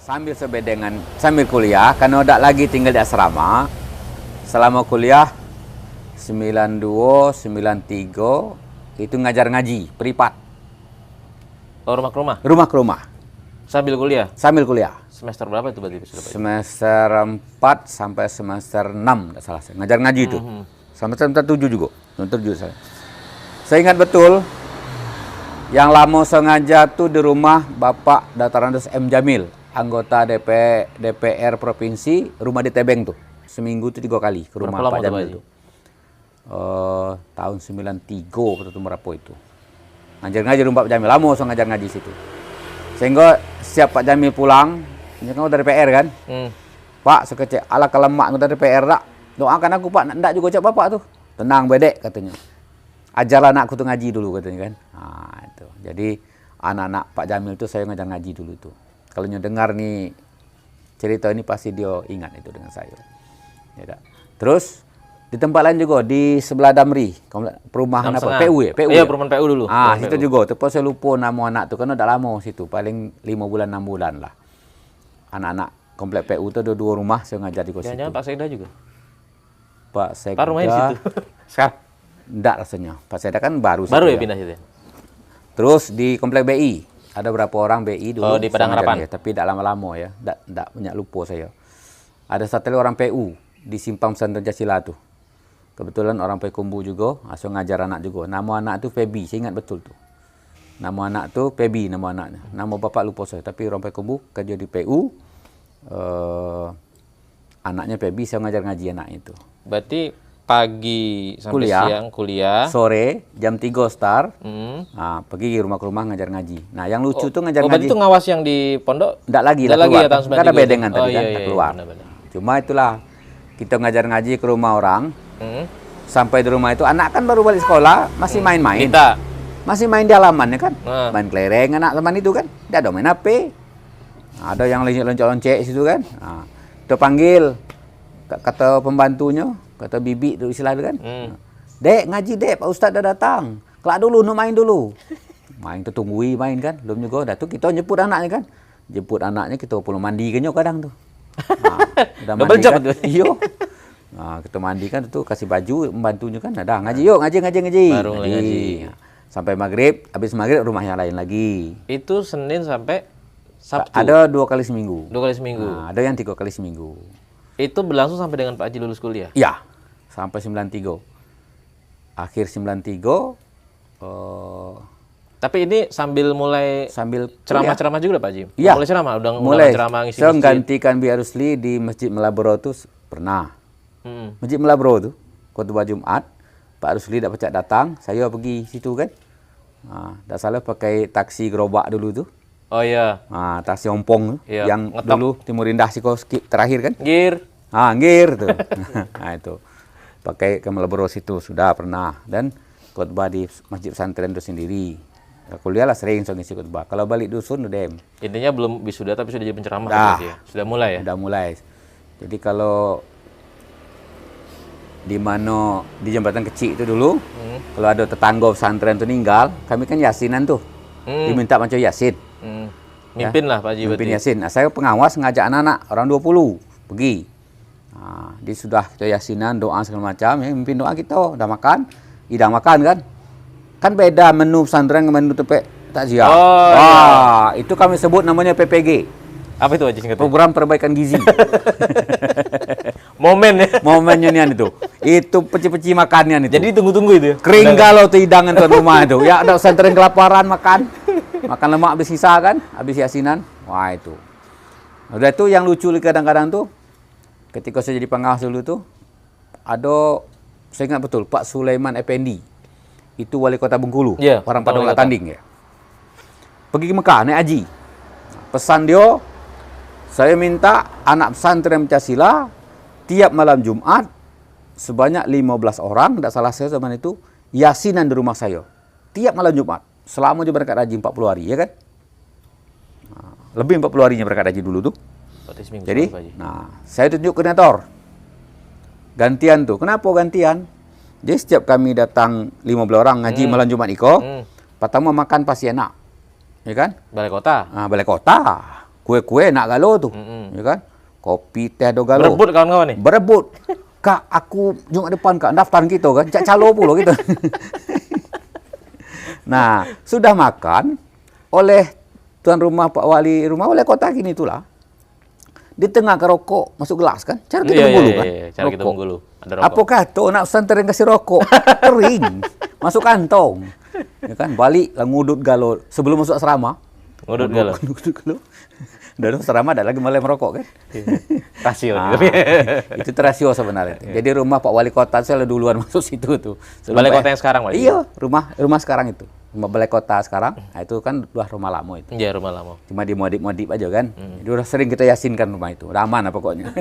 sambil sebedengan, sambil kuliah, karena udah lagi tinggal di asrama, selama kuliah 92, 93 itu ngajar ngaji, privat. Oh, rumah ke rumah? Rumah ke rumah. Sambil kuliah? Sambil kuliah. Semester berapa itu berarti? Semester 4 sampai semester 6, tidak salah saya. Ngajar ngaji itu. Semester 7 juga. Semester 7 saya. Saya ingat betul, yang lama saya ngajar tuh di rumah Bapak Datarandes M. Jamil, anggota DPR Provinsi, rumah di Tebeng tuh. Seminggu itu 3 kali ke rumah Pak Jamil itu. Tahun 93 atau berapa itu. Ngajar-ngajar rumah Pak Jamil, lama saya ngajar ngaji situ. Sehingga setiap Pak Jamil pulang, ini kan dari DPR kan, Pak sekecil ala kelemak dari DPR tak, doakan aku Pak, ndak juga cak Bapak tuh, tenang bedek katanya, ajarlah anakku tuh ngaji dulu katanya kan, nah itu, jadi anak-anak Pak Jamil tuh saya ngajar ngaji dulu tuh, kalau dengar nih cerita ini pasti dia ingat itu dengan saya, ya, terus di tempat lain juga, di sebelah Damri, perumahan apa? PU ya? PU iya, ya? perumahan PU dulu. Ah, situ juga. Tapi saya lupa nama anak tuh, kan udah lama situ. Paling 5 bulan, 6 bulan lah. Anak-anak komplek PU tuh ada 2 rumah, saya ngajar di situ. Jangan-jangan Pak Sekda juga? Pak Sekda. Pak rumahnya di situ? Sekarang? Enggak rasanya. Pak Sekda kan baru. Baru ya pindah situ? Terus di komplek BI. Ada berapa orang BI dulu. Oh, di Padang Harapan? Ya, tapi tidak lama-lama ya. Enggak banyak lupa saya. Ada satu orang PU di Simpang Pesantren Pancasila tuh. Kebetulan orang Payakumbuh juga, asal ngajar anak juga. Nama anak itu Febi, saya ingat betul tuh. Nama anak tuh Febi, nama anaknya. Nama bapak lupa saya, tapi orang Payakumbuh kerja di PU. Anaknya Febi, saya ngajar ngaji anaknya itu. Berarti pagi sampai siang kuliah. Sore, jam 3 start. Nah, pergi rumah ke rumah ngajar ngaji. Nah, yang lucu tuh ngajar ngaji. Berarti itu ngawas yang di pondok? Enggak lagi, Enggak lagi keluar. ya tahun 93. Kan ada bedengan tadi kan, iya, keluar. Benar-benar. Cuma itulah, kita ngajar ngaji ke rumah orang. Sampai di rumah itu anak kan baru balik sekolah, masih main-main. Kita masih main di halaman ya kan, main kelereng anak teman itu kan, tidak ada main HP, ada yang lonceng-lonceng situ kan. Nah, kita panggil, kata pembantunya, kata bibi itu istilah itu kan, dek ngaji dek, Pak Ustadz udah datang, kelak dulu, nu main dulu, main kita tunggui main kan, belum juga, dah tuh kita jemput anaknya kan, jemput anaknya kita perlu mandi kan kadang tuh, nah, udah mandi kan, iyo. Nah, kita mandi kan itu kasih baju membantunya kan, ada ngaji yuk, ngaji. Baru ngaji. Sampai maghrib, habis maghrib rumahnya lain lagi. Itu Senin sampai Sabtu. Ada 2 kali seminggu. 2 kali seminggu. Nah, ada yang 3 kali seminggu. Itu berlangsung sampai dengan Pak Haji lulus kuliah. Iya, sampai 93. Akhir 93. Tapi ini sambil ceramah-ceramah juga Pak Haji. Iya. Mulai ceramah, mulai ceramah ngisi saya menggantikan Bi Rusli di Masjid Melabro itu pernah. Masjid Melabro tuh, khutbah Jumat, Pak Rusli tidak pecah datang, saya pergi situ kan. Nah, tak salah pakai taksi gerobak dulu tuh. Oh iya. Nah, taksi ompong iya, yang ngetop. dulu Timur Indah Sikoski terakhir kan. Gir. Ah, ngir tuh. Nah, itu. Pakai ke Melabro situ sudah pernah, dan khutbah di Masjid Pesantren itu sendiri. Kuliah lah sering so ngisi khutbah. Kalau balik dusun udah. Intinya belum wisuda tapi sudah jadi penceramah ya. Sudah mulai ya? Sudah mulai. Jadi kalau di mana di jembatan kecil itu dulu, kalau ada tetangga pesantren itu meninggal, kami kan yasinan tuh, diminta macam yasin. Mimpin lah Pak Haji. Mimpin yasin. Nah, saya pengawas ngajak anak-anak orang 20 pergi. Nah, dia sudah kita yasinan, doa segala macam, ya, mimpin doa kita, udah makan, hidang makan kan. Kan beda menu pesantren dengan menu takziah. Oh, iya. Itu kami sebut namanya PPG. Apa itu Haji singkatnya? Program Perbaikan Gizi. Momen ya. Momennya nih itu. Itu peci-peci makannya itu. Jadi tunggu-tunggu itu ya. Kering galau tuh hidangan tuan rumah itu. Ya ada pesantren kelaparan makan. Makan lemak habis sisa kan, habis yasinan. Wah itu. Udah itu yang lucu kadang-kadang tuh, ketika saya jadi pengawas dulu tuh, ada, saya ingat betul, Pak Sulaiman Effendi. Itu wali kota Bengkulu. Yeah, orang Padang Tanding ya. Pergi ke Mekah naik haji. Pesan dia, saya minta anak pesantren Pancasila tiap malam Jumat sebanyak 15 orang, tidak salah saya zaman itu, yasinan di rumah saya. Tiap malam Jumat, selama dia berangkat haji 40 hari, ya kan? Nah, lebih 40 harinya berangkat haji dulu tuh. Jadi, nah, saya tunjuk koordinator. Gantian tuh. Kenapa gantian? Jadi setiap kami datang 15 orang ngaji malam Jumat iko, pertama makan pasti enak. Ya kan? Balai kota. Nah, balai kota. Kue-kue nak galo tuh. Ya kan? Kopi, teh do galo. Berebut kawan-kawan nih? Berebut. Kak, aku Jumat depan Kak daftar gitu kan. Cak calo pula gitu. Nah, sudah makan oleh tuan rumah Pak Wali rumah oleh kota gini itulah. Di tengah rokok masuk gelas kan? Cara kita menggulu kan? Cara kita menggulu. Ada rokok. Apakah tuh nak pesantren kasih rokok? Kering. Masuk kantong. Ya kan? Balik lah ngudut galo sebelum masuk asrama. Ngudut galo. Ngudut galo. Dan asrama ada lagi mulai merokok kan? Rasio. Itu rasio sebenarnya. Jadi rumah Pak Wali Kota saya duluan masuk situ tuh. Balai Kota yang sekarang, Pak? Iya, rumah sekarang itu. Rumah Balai Kota sekarang. Nah, itu kan udah rumah lama itu. Iya, rumah lama. Cuma dimodif-modif aja kan. Jadi udah sering kita yasinkan rumah itu. Udah aman lah pokoknya.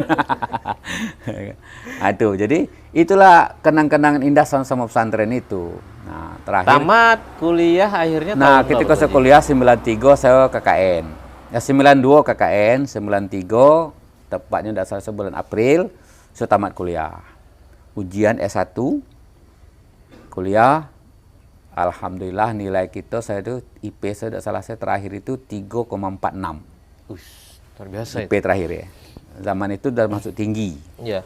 Nah, itu. Jadi itulah kenang-kenangan indah sama pesantren itu. Nah, terakhir. Tamat kuliah akhirnya Nah, tahun ketika saya kuliah 93 saya KKN. Ya 92 KKN, 93 tepatnya udah selesai bulan April saya tamat kuliah. Ujian S1 kuliah, alhamdulillah nilai kita saya itu IP saya udah selesai terakhir itu 3,46. Luar biasa IP terakhir ya. Zaman itu udah masuk tinggi. Iya.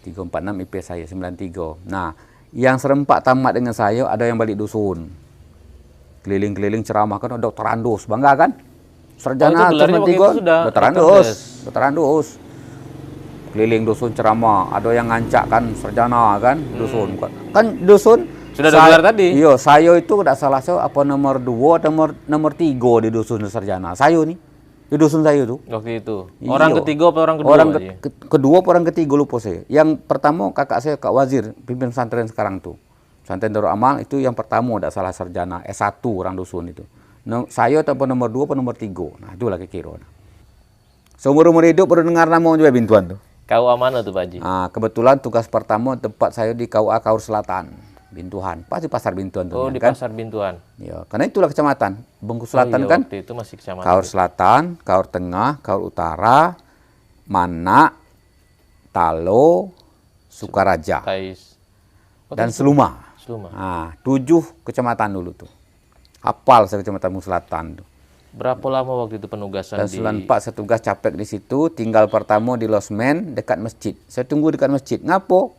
346 IP saya 93. Nah, yang serempak tamat dengan saya ada yang balik dusun. Keliling-keliling ceramah kan Dr. Andus, bangga kan? Sarjana Dr. Andus. Keliling dusun ceramah, ada yang ngancak kan sarjana kan dusun. Kan dusun sudah ada gelar tadi. Iya, saya itu tidak salah saya apa nomor 2 atau nomor 3 di dusun sarjana. Saya nih. Di dusun saya tuh. Waktu itu. Iyo. Orang ketiga apa orang kedua? Orang kedua apa orang ketiga lupa saya. Yang pertama kakak saya Kak Wazir, pimpin pesantren sekarang tuh. Pesantren Darul Amal itu yang pertama tidak salah sarjana S1 orang dusun itu. Saya ataupun nomor 2 atau nomor 3. Nah, itulah kira-kira. Seumur-umur hidup baru dengar nama juga Bintuan tuh. KUA mana tuh Pak Haji? Nah, kebetulan tugas pertama tempat saya di KUA Kaur Selatan, Bintuhan. Pasti Pasar Bintuan tuh. Oh, di kan? Pasar Bintuan. Ya, karena itulah kecamatan. Bengkulu Selatan iya, kan. Waktu itu masih kecamatan. Kaur Selatan, Kaur Tengah, Kaur Utara, Manak, Talo, Sukaraja, dan Seluma. Nah, 7 kecamatan dulu tuh. Hafal saya kecamatan Selatan tuh. Berapa lama waktu itu penugasan dan 94 saya tugas capek di situ, tinggal pertama di losmen dekat masjid. Saya tunggu dekat masjid. Ngapo?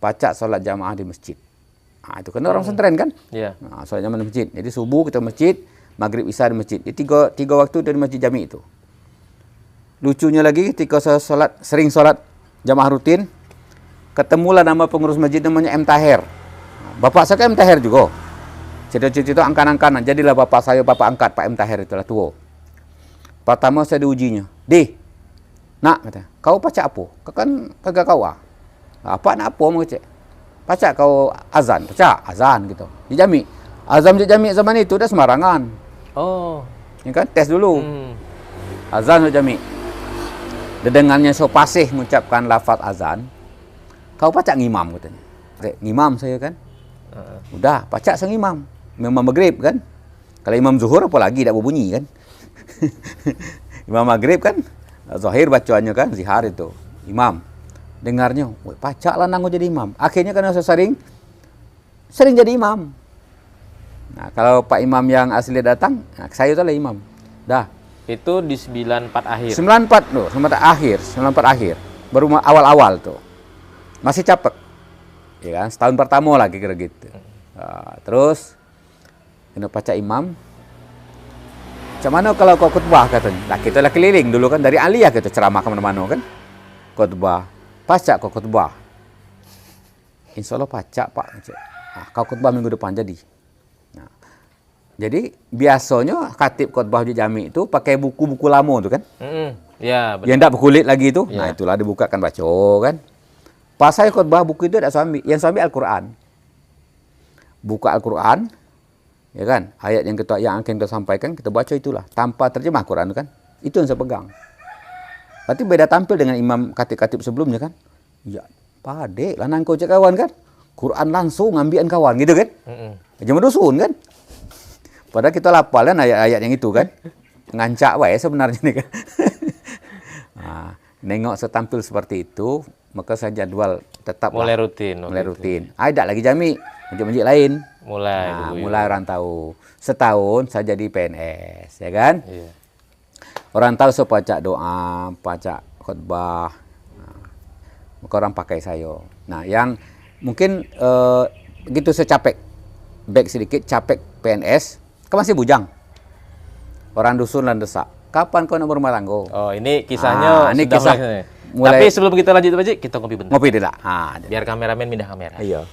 Pacak sholat jamaah di masjid. Nah, itu kan orang pesantren kan? Iya. Nah, sholat jamaah di masjid. Jadi subuh kita masjid, maghrib isya di masjid. Jadi tiga waktu dari masjid jami itu. Lucunya lagi ketika saya sering sholat jamaah rutin, ketemulah nama pengurus masjid namanya M. Taher. Bapak saya kan M. Taher juga. Cita-cita angkan-angkanan. Jadilah bapak saya, bapak angkat Pak M. Taher itulah tua. Pertama saya diujinya. Nak, kata, kau pacak apa? Kau kan kagak kau ah. Apa nak apa mau cek? Pacak kau azan, pacak azan gitu. Di jami. Azan di jami zaman itu udah sembarangan. Oh. Ini kan tes dulu. Azan di jami. Dengannya so pasih mengucapkan lafaz azan. Kau pacak ngimam katanya. Ngimam saya kan. Udah, pacak sang imam. Memang maghrib kan. Kalau imam zuhur apalagi tidak berbunyi kan. Imam maghrib kan. Zahir bacaannya kan. Zihar itu. Imam. Dengarnya. Pacak lah nanggu jadi imam. Akhirnya karena saya sering jadi imam. Nah, kalau Pak Imam yang asli datang. Nah, saya itu lah imam. Dah. Itu di 94 akhir. 94 loh. 94 akhir. Baru awal-awal tuh. Masih capek. Ya kan, setahun pertama lah kira gitu. Terus kena baca imam. Macam mana kalau kau khutbah katanya? Lah kita lah keliling dulu kan dari aliyah kita ceramah ke mana-mana kan. Khutbah. Pacak kau khutbah. Insyaallah pacak Pak. Nah, kau khutbah minggu depan jadi. Nah, jadi biasanya khatib khutbah di jami itu pakai buku-buku lama tuh kan. Ya, betul. Yang tak berkulit lagi itu. Ya. Nah, itulah dibukakan baca kan. Pas saya khutbah buku itu tidak saya ambil. Yang saya ambil Al-Quran. Buka Al-Quran, ya kan? Ayat yang akan kita sampaikan, kita baca itulah. Tanpa terjemah Quran kan? Itu yang saya pegang. Berarti beda tampil dengan imam khatib-khatib sebelumnya kan? Ya, pade lah nangkau cek kawan kan? Quran langsung ngambilan kawan gitu kan? Jangan dusun kan? Padahal kita lapalan ayat-ayat yang itu kan? Ngancak wae sebenarnya nih kan? Nah, nengok setampil seperti itu, maka saya jadwal tetap mulai rutin. Ada lagi jami, masjid-masjid lain. Mulai Nah, dulu, mulai rantau. Setahun saya jadi PNS, ya kan? Iya. Orang tahu saya pacak doa, pacak khutbah. Nah, maka orang pakai saya. Nah, yang mungkin begitu saya capek, back sedikit, capek PNS, kan masih bujang. Orang dusun dan desak. Kapan kau nak berumah tangga? Oh, ini kisahnya ini sudah kisah mulai. Tapi sebelum kita lanjut, Pak Haji, kita ngopi bentar. ngopi tidak? Biar kameramen pindah kamera. Iya.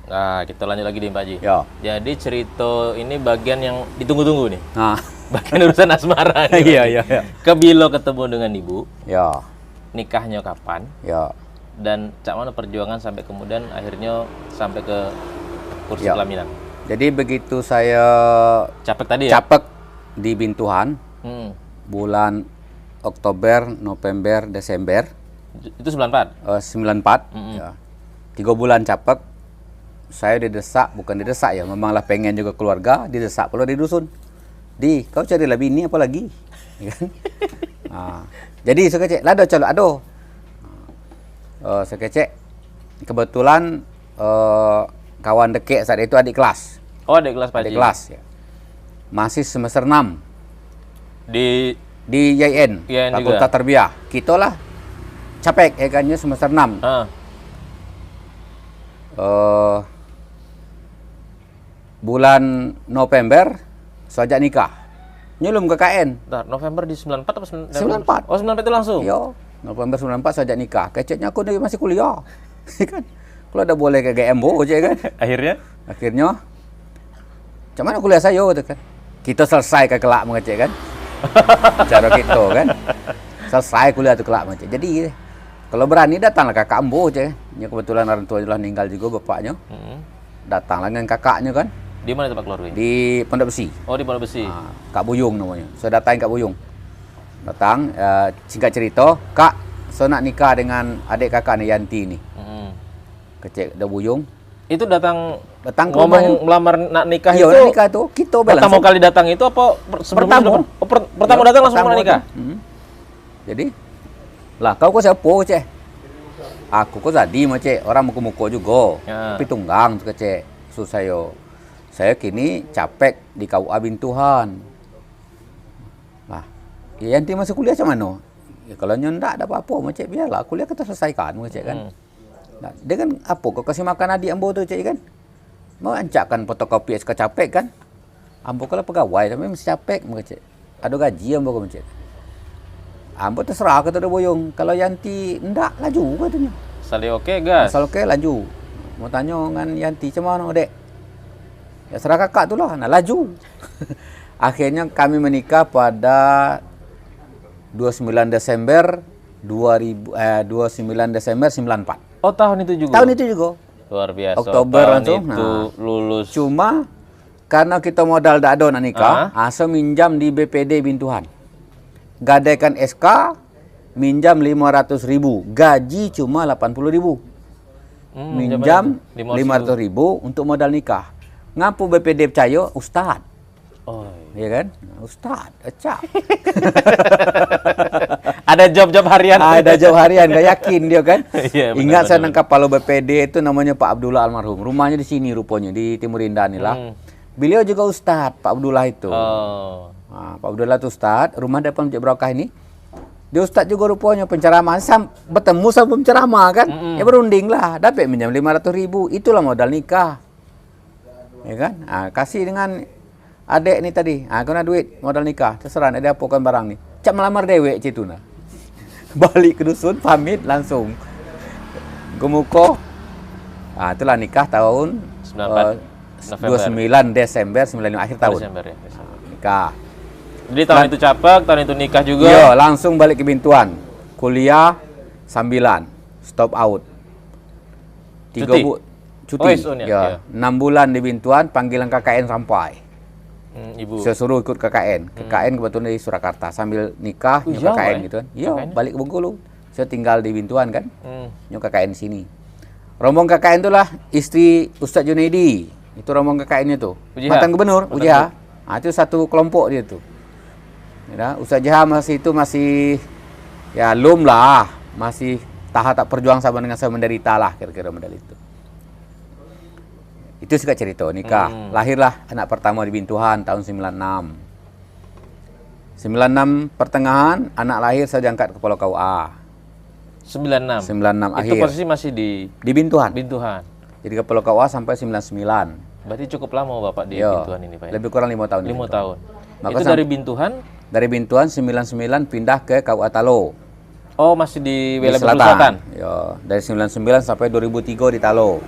Nah, kita lanjut lagi nih, Pak Haji. Ya. Jadi cerita ini bagian yang ditunggu-tunggu nih. Nah, Bagian urusan asmara nih. Iya, Pak Haji. iya, iya. Ke Bilo ketemu dengan ibu, ya, nikahnya kapan? ya. Dan cak mana perjuangan sampai kemudian akhirnya sampai ke kursi Ya. pelaminan. Jadi begitu saya Capek tadi ya? capek di Bintuhan, Hmm. bulan Oktober, November, Desember, Itu 94? 94, ya. 3 bulan capek, saya didesak, bukan didesak ya, memanglah pengen juga keluarga, didesak pula di dusun. Kau carilah bini apa lagi? Ya kan? Nah, jadi saya kecek, lado calo, ado. Saya kecek, kebetulan kawan dekek saat itu adik kelas. Oh, adik kelas Pak Haji. Adik kelas, ya. Masih semester 6 Di di YN, YN Fakultas juga? Tarbiyah. Kita lah capek, ya kan, semester 6. ah, Bulan November saya ajak nikah. Nyelum ke KN. bentar, November di 94 apa 94. Oh, 94 itu langsung? Yo, November 94 saya ajak nikah. Keceknya aku masih kuliah. Kan? Kalau ada boleh ke GMBO aja kan. Akhirnya? Akhirnya macam mana kuliah saya gitu kan. Kita selesai ke kelak mengecek kan. Cara kita kan. Selesai kuliah tu kelak mengecek. Jadi kalau berani datanglah kakak ambo aja. Ya kebetulan orang tua telah meninggal juga bapaknya. Datanglah dengan kakaknya kan. Di mana itu Pak keluarga? Di Pondok Besi. Oh, di Pondok Besi. Kak Buyung namanya. Saya datangin Kak Buyung. Datang, singkat cerita, Kak, saya nak nikah dengan adik kakak nih, Yanti nih. Kecek dah Buyung. Itu datang Ke ngomong rumahnya. melamar nak nikah Iya, itu. nak nikah tuh. Kita Pertama langsung. kali datang itu apa sebelumnya Pertama. sudah- Oh, pertama Iya, datang langsung pertama mau nikah? tuh. Jadi, lah kau kok siapa cek? Aku kok tadi cek, orang muka-muka juga. Ya. Tapi tunggang tuh cek. So saya kini capek di KUA Bintuhan. Lah, ya Yanti masih kuliah macam mana? Ya, kalau nyendak ada apa-apa, macam biarlah kuliah kita selesaikan, macam kan. Nah, dia kan apa? Kau kasih makan adik ambo tu cik kan? Mau ancakkan fotokopi SK capek kan? Ambo kalau pegawai tapi mesti capek macam. Ada gaji ambo kau macam. Ambo terserah kata dia boyong. Kalau Yanti ndak laju katanya. Sali oke, gas. Asal oke laju. Mau tanya dengan Yanti macam mana dek? Ya serah kakak tu lah, nak laju. Akhirnya kami menikah pada 29 Desember 29 Desember 94. Oh, tahun itu juga. Tahun itu juga. Luar biasa. Oktober tahun langsung. itu lulus. Cuma karena kita modal tak ada nak nikah, saya minjam di BPD Bintuhan. Gadaikan SK, minjam 500.000. Gaji cuma 80.000. Minjam 500.000 untuk modal nikah. Ngapu BPD percaya? Ustad. Oh. Ya kan? Ustad, acak. Ada job-job harian. Ada job harian, gak yakin dia kan? Iya, benar, Ingat saya benar, nangkap Kepala BPD itu namanya Pak Abdullah almarhum. Rumahnya di sini rupanya, di Timur Indah nih lah. Beliau juga Ustad, Pak Abdullah itu. Oh. Nah, Pak Abdullah itu Ustad, rumah depan Masjid Barokah ini. Dia Ustad juga rupanya penceramah. Bertemu sama penceramah kan? Ya berunding lah, dapat minjam 500.000. Itulah modal nikah. Ya kan? Nah, kasih dengan adek ni tadi. Kena duit modal nikah. Terserah nak dia apakan barang ni. Cak melamar dewek cik tu nah. Balik ke dusun, pamit langsung. Gemuko. Itulah nikah tahun 29 Desember 95 akhir tahun. Desember ya. Desember. Nikah. Jadi tahun itu capek, tahun itu nikah juga. Yo, langsung balik ke Bintuan. Kuliah sambilan. Stop out. Cuti? Cuti. Oh, isun ya, Ya, ya. 6 bulan di Bintuan, panggilan KKN sampai. Ibu. Saya suruh ikut KKN. KKN kebetulan di Surakarta sambil nikah nyok jauh, KKN gitu kan. Iya, KKN-nya? balik ke Bengkulu. Saya tinggal di Bintuan kan. Nyok KKN sini. Rombong KKN itulah istri Ustadz Junaidi. Itu rombong KKN-nya tuh. UJH? Mantan gubernur Mantan UJH. Itu satu kelompok dia tuh. Ya, Ustadz JH masih ya lum lah, masih tahap tak perjuang sama dengan saya menderita lah kira-kira model itu. Itu suka cerita nikah. Lahirlah anak pertama di Bintuhan tahun 96. 96 pertengahan anak lahir saya diangkat ke Pulau KUA. 96. 96 Itu akhir. posisi masih Di Bintuhan. Bintuhan. Jadi ke Pulau KUA sampai 99. Berarti cukup lama Bapak di Yo, Bintuhan ini, Pak. lebih kurang 5 tahun. 5 tahun. Maka Itu dari Bintuhan. Dari Bintuhan 99 pindah ke KUA Talo. Oh, masih di Di wilayah Batu Selatan. Yo, dari 99 sampai 2003 di Talo.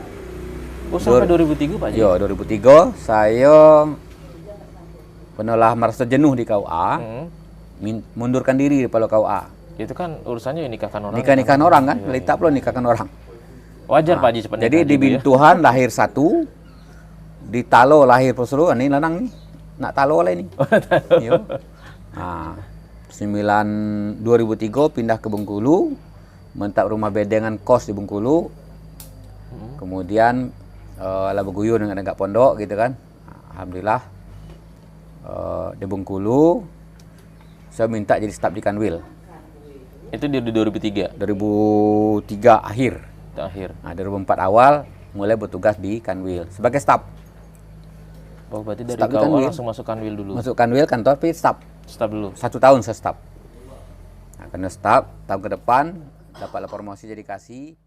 Oh, sampai 2003 Pak Haji? Yo, 2003 saya penulah merasa jenuh di KUA, mundurkan diri di Pulau KUA. Itu kan urusannya nikahkan orang. Nikah-nikahan orang kan, letak belum nikahkan orang. Wajar Pak Haji cepat Jadi nikah di juga ya. Bintuhan lahir satu, di Talo lahir Pesuru, ini lanang nih, nak Talo lah ini. Yo. Nah, 2003 pindah ke Bengkulu, mentap rumah bedengan kos di Bengkulu. Kemudian lah berguyur dengan agak pondok gitu kan. Alhamdulillah di Bengkulu saya minta jadi staf di Kanwil. Itu di 2003. 2003 akhir. Akhir. Nah, 2004 awal mulai bertugas di Kanwil sebagai staf. Oh, berarti dari Staf di KUA Kanwil. langsung masuk Kanwil dulu. Masuk Kanwil kantor tapi staf. Staf dulu. 1 tahun saya staf. Nah, karena staf tahun ke depan dapatlah promosi jadi kasih.